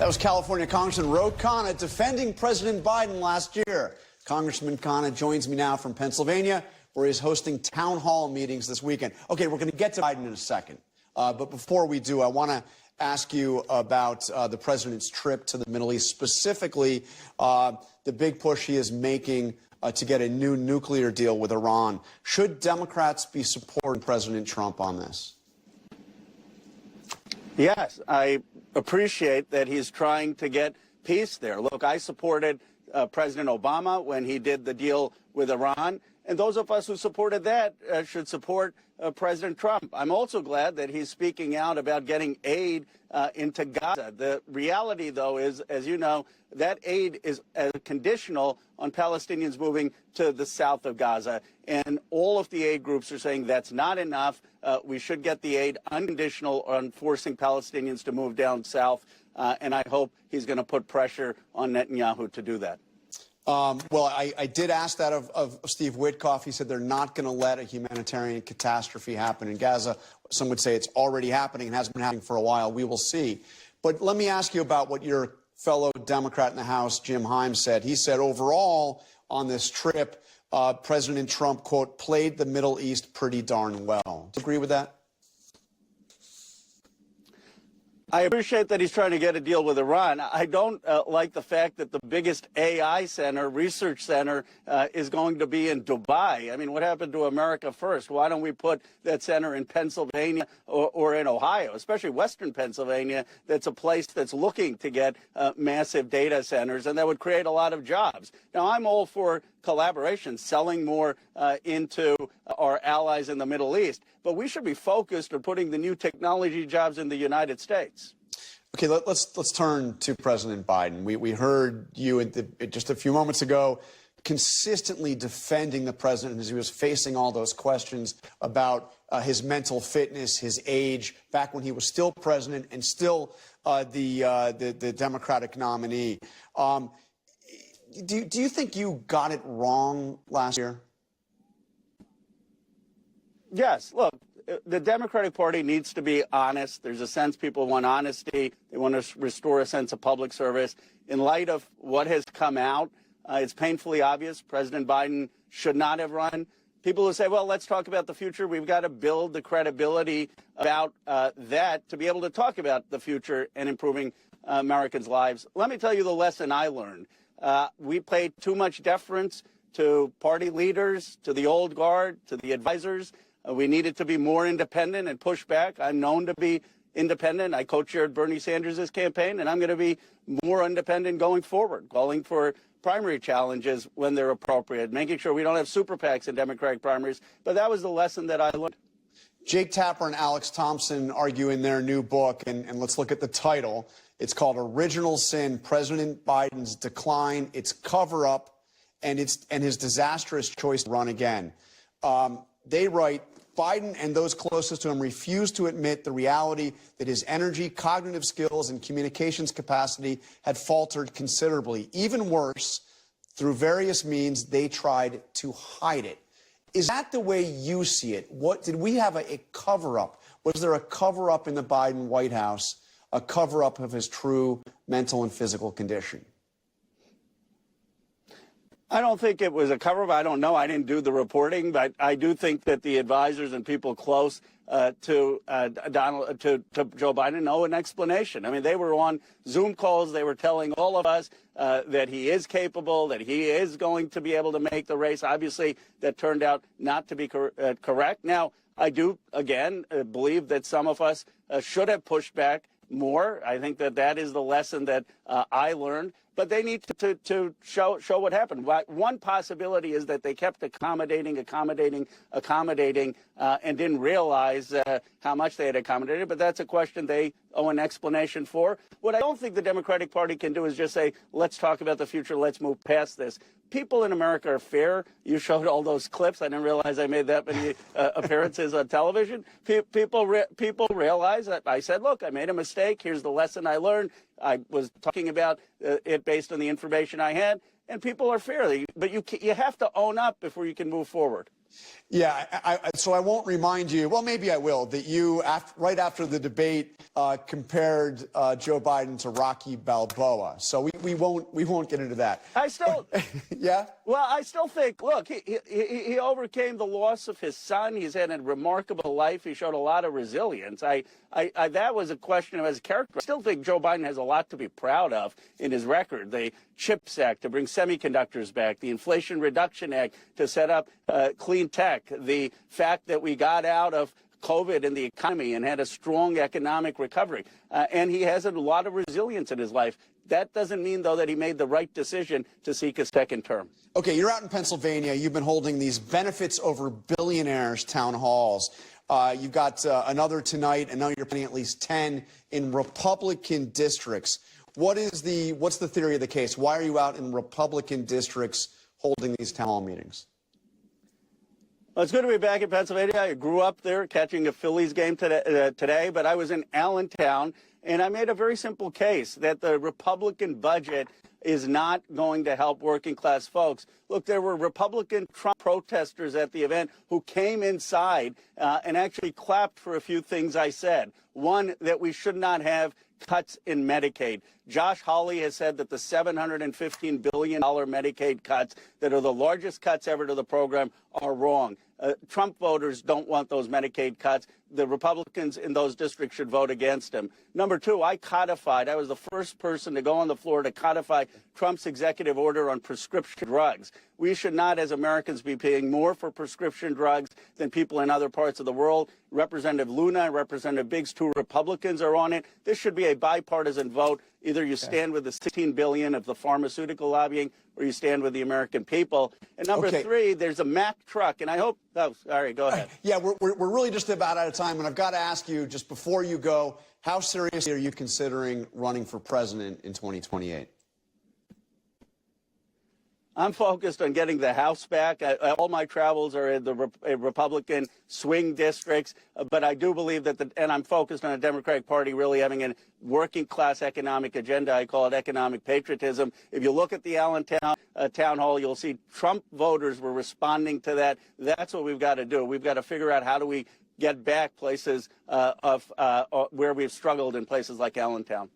That was California Congressman Ro Khanna defending President Biden last year. Congressman Khanna joins me now from Pennsylvania, where he's hosting town hall meetings this weekend. Okay, we're going to get to Biden in a second. But before we do, I want to ask you about the president's trip to the Middle East, specifically the big push he is making to get a new nuclear deal with Iran. Should Democrats be supporting President Trump on this? Yes, I appreciate that he's trying to get peace there. Look, I supported President Obama when he did the deal with Iran, and those of us who supported that should support President Trump. I'm also glad that he's speaking out about getting aid into Gaza. The reality, though, is, as you know, that aid is conditional on Palestinians moving to the south of Gaza. And all of the aid groups are saying that's not enough. We should get the aid unconditional on forcing Palestinians to move down south. And I hope he's going to put pressure on Netanyahu to do that. Well, I did ask that of Steve Witkoff. He said they're not going to let a humanitarian catastrophe happen in Gaza. Some would say it's already happening and has been happening for a while. We will see. But let me ask you about what your fellow Democrat in the House, Jim Himes, said. He said overall on this trip, President Trump, quote, played the Middle East pretty darn well. Do you agree with that? I appreciate that he's trying to get a deal with Iran. I don't like the fact that the biggest AI center, research center, is going to be in Dubai. I mean, what happened to America first? Why don't we put that center in Pennsylvania or in Ohio, especially Western Pennsylvania? That's a place that's looking to get massive data centers, and that would create a lot of jobs. Now, I'm all for collaboration, selling more into our allies in the Middle East. But we should be focused on putting the new technology jobs in the United States. Okay, let's turn to President Biden. We heard you just a few moments ago consistently defending the president as he was facing all those questions about his mental fitness, his age, back when he was still president and still the Democratic nominee. Do you think you got it wrong last year? Yes. Look, the Democratic Party needs to be honest. There's a sense people want honesty. They want to restore a sense of public service. In light of what has come out, it's painfully obvious President Biden should not have run. People who say, well, let's talk about the future. We've got to build the credibility about that to be able to talk about the future and improving Americans' lives. Let me tell you the lesson I learned. We paid too much deference to party leaders, to the old guard, to the advisors. We needed to be more independent and push back. I'm known to be independent. I co-chaired Bernie Sanders' campaign, and I'm going to be more independent going forward, calling for primary challenges when they're appropriate, making sure we don't have super PACs in Democratic primaries. But that was the lesson that I learned. Jake Tapper and Alex Thompson argue in their new book, and let's look at the title. It's called Original Sin, President Biden's Decline, Its Cover-Up, and his Disastrous Choice to Run Again. They write, Biden and those closest to him refuse to admit the reality that his energy, cognitive skills, and communications capacity had faltered considerably. Even worse, through various means, they tried to hide it. Is that the way you see it? Did we have a cover-up? Was there a cover-up in the Biden White House, a cover-up of his true mental and physical condition? I don't think it was a cover-up. I don't know. I didn't do the reporting, but I do think that the advisors and people close to Joe Biden know an explanation. I mean, they were on Zoom calls. They were telling all of us that he is capable, that he is going to be able to make the race. Obviously, that turned out not to be correct. Now, I do, again, believe that some of us should have pushed back more. I think that is the lesson that I learned. But they need to show what happened. One possibility is that they kept accommodating, and didn't realize how much they had accommodated. But that's a question they owe an explanation for. What I don't think the Democratic Party can do is just say, let's talk about the future, let's move past this. People in America are fair. You showed all those clips. I didn't realize I made that many appearances on television. People realize that I said, look, I made a mistake. Here's the lesson I learned. I was talking about it based on the information I had, and people are fair. But you have to own up before you can move forward. Yeah, so I won't remind you, well, maybe I will, that you, right after the debate, compared Joe Biden to Rocky Balboa. So we won't get into that. I still, yeah? well, I still think, look, he overcame the loss of his son. He's had a remarkable life. He showed a lot of resilience. That was a question of his character. I still think Joe Biden has a lot to be proud of in his record. The CHIPS Act to bring semiconductors back, the Inflation Reduction Act to set up clean tech, the fact that we got out of COVID in the economy and had a strong economic recovery. And he has a lot of resilience in his life. That doesn't mean, though, that he made the right decision to seek a second term. Okay, you're out in Pennsylvania. You've been holding these benefits over billionaires town halls. You've got another tonight, and now you're planning at least 10 in Republican districts. What's the theory of the case? Why are you out in Republican districts holding these town hall meetings? Well, it's good to be back in Pennsylvania. I grew up there catching a Phillies game today, but I was in Allentown, and I made a very simple case that the Republican budget is not going to help working class folks. Look, there were Republican Trump protesters at the event who came inside and actually clapped for a few things I said. One, that we should not have cuts in Medicaid. Josh Hawley has said that the $715 billion Medicaid cuts that are the largest cuts ever to the program are wrong. Trump voters don't want those Medicaid cuts. The Republicans in those districts should vote against them. Number two, I was the first person to go on the floor to codify Trump's executive order on prescription drugs. We should not, as Americans, be paying more for prescription drugs than people in other parts of the world. Representative Luna and Representative Biggs, two Republicans, are on it. This should be a bipartisan vote. Either you stand with the $16 billion of the pharmaceutical lobbying, or you stand with the American people. And number three, there's a Mack truck, and I hope. Oh, sorry, go ahead. Yeah, we're really just about out of time, and I've got to ask you, just before you go, how seriously are you considering running for president in 2028? I'm focused on getting the House back. All my travels are in the Republican swing districts, but I do believe that, and I'm focused on the Democratic Party really having a working class economic agenda. I call it economic patriotism. If you look at the Allentown town hall, you'll see Trump voters were responding to that. That's what we've got to do. We've got to figure out how do we get back places where we've struggled in places like Allentown.